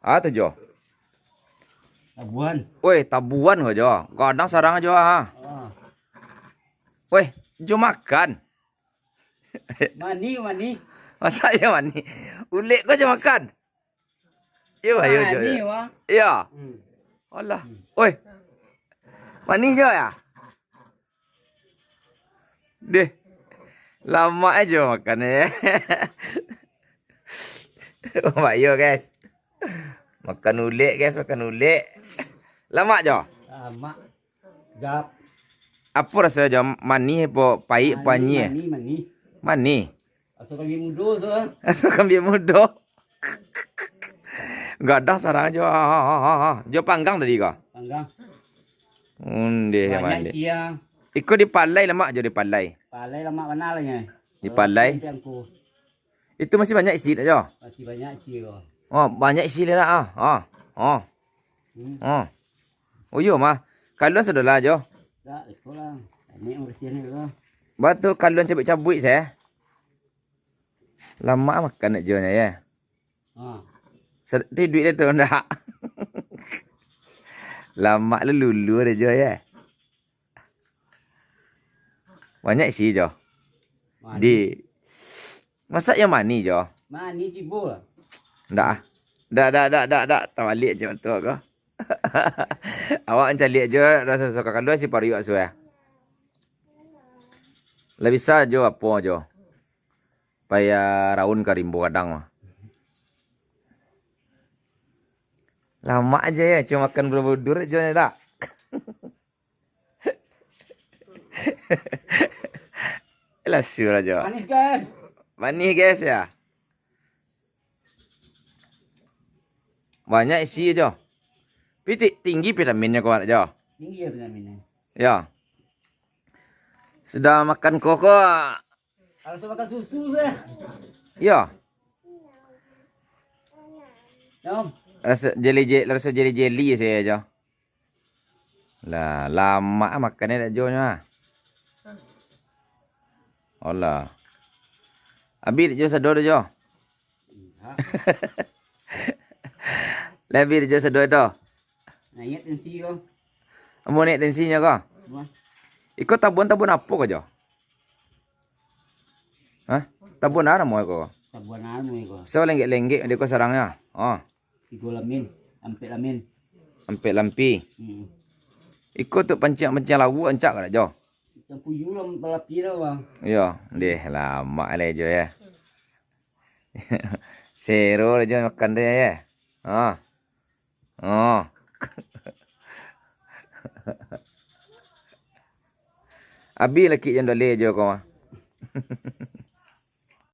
Ah tu jo. Tabuan. Woi, tabuan kau jo. Kadang sarang jo ah. Ah. Woi, jo makan. Mani. Masa ya mani? Ulik kau jo makan. Yo ayo jo. Mani wah. Iya. Hmm. Allah. Woi. Mani jo ya? Deh. Lama aja makan ya. Oh, ayo guys. Makan ulik guys, makan ulik. Lama jo. Mak. Gap. Apa rasa jo? Mani apa pahit apa nyih? Mani. Mani. Asal kami muda so. Kambing muda. Enggak ada sarang jo. Jo panggang tadi kau. Panggang. Unde Banyak mandi. siang. Ikut di palai lama jo di palai. Palai lama mana lah nya. Di palai. Itu masih banyak isi tak jo? Masih banyak isi kok. Oh, banyak isi lah ah. Oh. Oh. Oh yo mah. Kaluan sudah lah jo. Tak, sekolah. Ini bersih ni kok. Batu kaluan cabut-cabut saya. Lama makan nak jo nya ya. Ha. Sedih duit dia tu ndak. Lama lulu dah jo ya. Banyak isi jo. Di masak yang mani jo. Mani cibul. Ndak. Dak. Tak balik je tu kau. Awak cari je rasa suka kalau si pariu asu ya. Lah bisa jo apa jo. Paya raun karimbo kadang mah. Lama aja ya cuma makan berbudur jo ya dak. Lah syur aja. Manis guys. Manis guys ya. Banyak isi aja. Pitik tinggi vitaminnya kau aja. Tinggi ya vitaminnya. Ya. Sudah makan koko? Kalau saya makan susu saya. Ya. Jom. Rasa jeli saya aja. Lah lama makannya dak jonya. Allah. Abi jo sedor jo. Lebih jo sedor tu. Naik tensi kau. Mau naik tensinya kau? Ikut tabun apa kau jo? Hah? Tabun apa mau kau? Tabuan anu kau. So lenggek dia kau sarangnya. Oh. Tiga lamin. Ampek lamin. Ampek lampi. Ikut tu pancing lawu ancak kan jo? Yang puyuh lah balapi dah bang. Ya, deh lama lah jo ya. Seru jo makan dia ya. Oh. Oh. Abi laki yang dole jo kau mah.